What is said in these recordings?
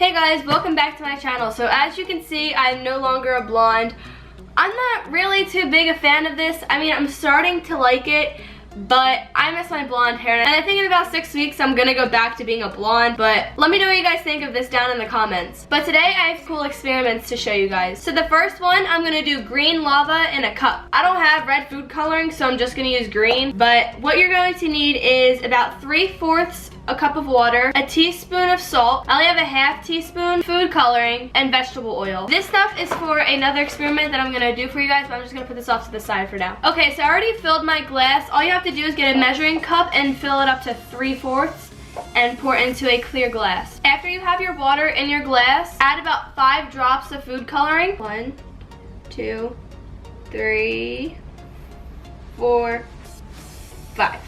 Hey guys, welcome back to my channel. So as you can see, I'm no longer a blonde. I'm not really too big a fan of this. I mean, I'm starting to like it, but I miss my blonde hair. And I think in about 6 weeks, I'm gonna go back to being a blonde. But let me know what you guys think of this down in the comments. But today, I have cool experiments to show you guys. So the first one, I'm gonna do green lava in a cup. I don't have red food coloring, so I'm just gonna use green. But what you're going to need is about 3/4 a cup of water, a teaspoon of salt, I only have a half teaspoon food coloring, and vegetable oil. This stuff is for another experiment that I'm gonna do for you guys, but I'm just gonna put this off to the side for now. Okay, so I already filled my glass. All you have to do is get a measuring cup and fill it up to 3/4 and pour it into a clear glass. After you have your water in your glass, add about 5 drops of food coloring. 1, 2, 3, 4, 5.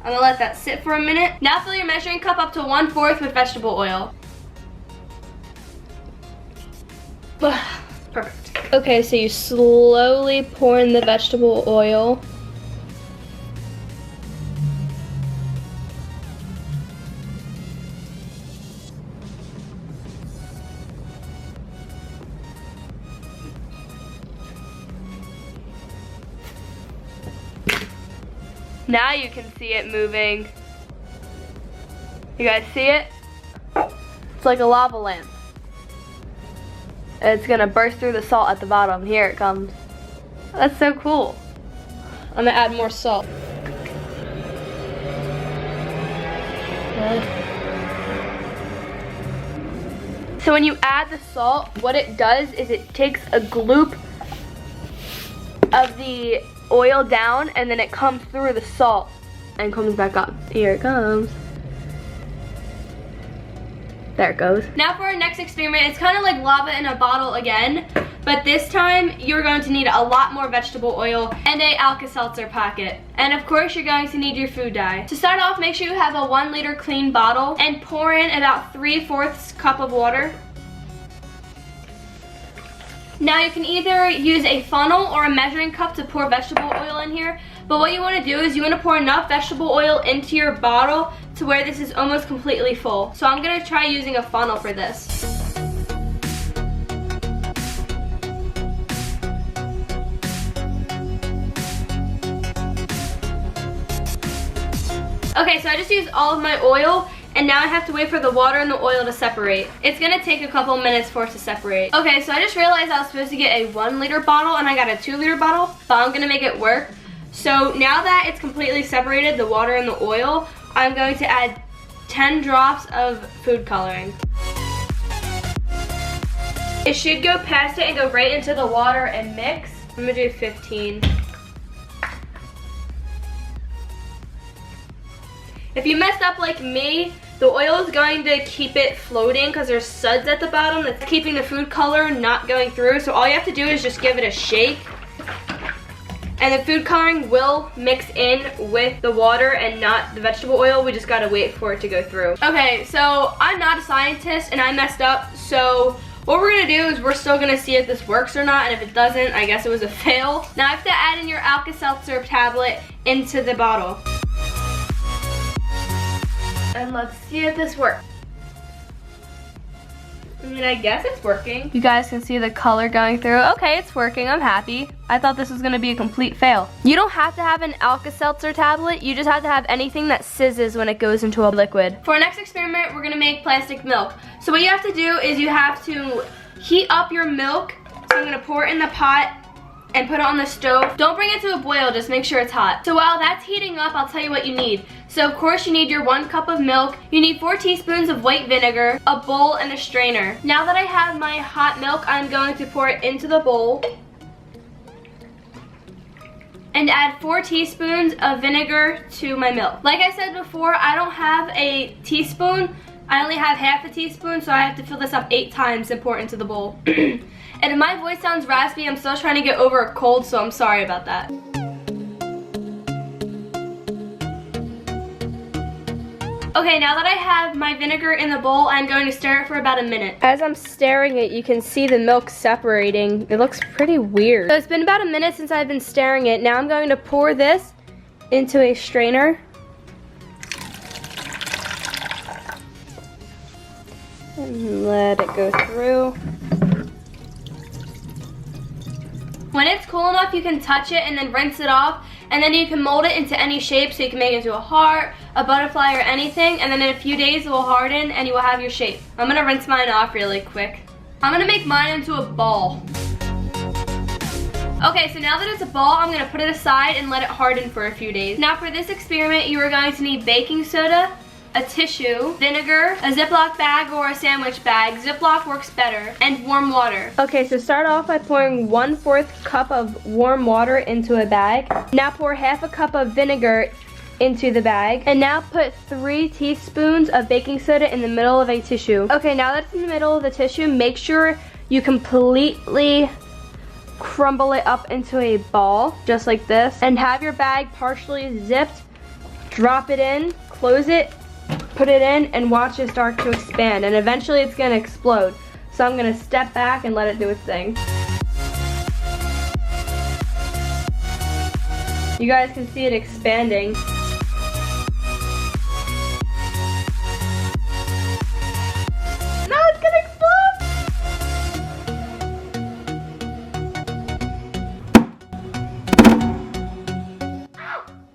I'm gonna let that sit for a minute. Now fill your measuring cup up to 1/4 with vegetable oil. Perfect. Okay, so you slowly pour in the vegetable oil. Now you can see it moving. You guys see it? It's like a lava lamp. It's gonna burst through the salt at the bottom. Here it comes. That's so cool. I'm gonna add more salt. So when you add the salt, what it does is it takes a gloop of the oil down, and then it comes through the salt and comes back up. Here it comes. There it goes. Now for our next experiment, it's kind of like lava in a bottle again, but this time you're going to need a lot more vegetable oil and a Alka-Seltzer packet. And of course you're going to need your food dye. To start off, make sure you have a 1 liter clean bottle and pour in about 3/4 cup of water. Now you can either use a funnel or a measuring cup to pour vegetable oil in here, but what you want to do is you want to pour enough vegetable oil into your bottle to where this is almost completely full. So I'm going to try using a funnel for this. Okay, so I just used all of my oil, and now I have to wait for the water and the oil to separate. It's gonna take a couple minutes for it to separate. Okay, so I just realized I was supposed to get a 1 liter bottle and I got a 2 liter bottle, but I'm gonna make it work. So now that it's completely separated, the water and the oil, I'm going to add 10 drops of food coloring. It should go past it and go right into the water and mix. I'm gonna do 15. If you messed up like me, the oil is going to keep it floating because there's suds at the bottom that's keeping the food color not going through. So all you have to do is just give it a shake. And the food coloring will mix in with the water and not the vegetable oil. We just gotta wait for it to go through. Okay, so I'm not a scientist and I messed up. So what we're gonna do is we're still gonna see if this works or not. And if it doesn't, I guess it was a fail. Now I have to add in your Alka-Seltzer tablet into the bottle. And let's see if this works. I mean, I guess it's working. You guys can see the color going through. Okay, it's working, I'm happy. I thought this was gonna be a complete fail. You don't have to have an Alka-Seltzer tablet, you just have to have anything that sizzes when it goes into a liquid. For our next experiment, we're gonna make plastic milk. So what you have to do is you have to heat up your milk. So I'm gonna pour it in the pot and put it on the stove. Don't bring it to a boil, just make sure it's hot. So while that's heating up, I'll tell you what you need. So of course you need your 1 cup of milk, you need 4 teaspoons of white vinegar, a bowl, and a strainer. Now that I have my hot milk, I'm going to pour it into the bowl and add 4 teaspoons of vinegar to my milk. Like I said before, I don't have a teaspoon. I only have half a teaspoon, so I have to fill this up 8 times and pour it into the bowl. And if my voice sounds raspy, I'm still trying to get over a cold, so I'm sorry about that. Okay, now that I have my vinegar in the bowl, I'm going to stir it for about a minute. As I'm stirring it, you can see the milk separating. It looks pretty weird. So it's been about a minute since I've been stirring it. Now I'm going to pour this into a strainer. And let it go through. When it's cool enough, you can touch it and then rinse it off, and then you can mold it into any shape, so you can make it into a heart, a butterfly, or anything, and then in a few days it will harden and you will have your shape. I'm gonna rinse mine off really quick. I'm gonna make mine into a ball. Okay, so now that it's a ball, I'm gonna put it aside and let it harden for a few days. Now for this experiment, you are going to need baking soda, a tissue, vinegar, a Ziploc bag or a sandwich bag. Ziploc works better, and warm water. Okay, so start off by pouring 1/4 cup of warm water into a bag. Now pour 1/2 cup of vinegar into the bag. And now put 3 teaspoons of baking soda in the middle of a tissue. Okay, now that it's in the middle of the tissue, make sure you completely crumble it up into a ball, just like this. And have your bag partially zipped. Drop it in, close it, put it in, and watch it start to expand, and eventually it's gonna explode. So I'm gonna step back and let it do its thing. You guys can see it expanding. Now it's gonna explode!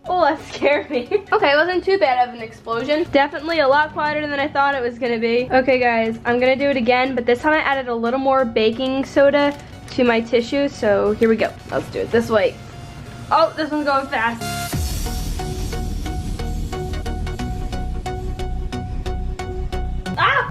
Oh, that scared me. Okay, it wasn't too bad of an explosion. Definitely a lot quieter than I thought it was gonna be. Okay guys, I'm gonna do it again, but this time I added a little more baking soda to my tissue, so here we go. Let's do it this way. Oh, this one's going fast. Ah!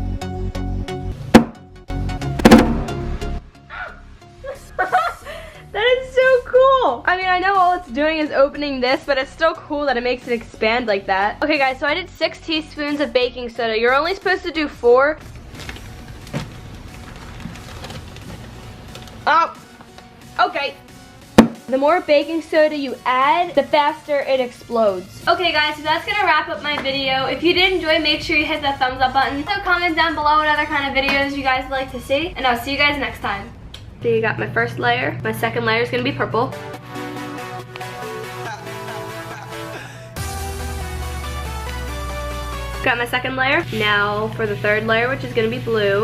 That is so cool. I mean, I know all it's doing is opening this, but it's still cool that it makes it expand like that. Okay guys, so I did 6 teaspoons of baking soda. You're only supposed to do 4. Oh, okay. The more baking soda you add, the faster it explodes. Okay guys, so that's gonna wrap up my video. If you did enjoy, make sure you hit that thumbs up button. So comment down below what other kind of videos you guys would like to see, and I'll see you guys next time. So you got my first layer. My second layer is gonna be purple. Got my second layer. Now for the third layer, which is gonna be blue.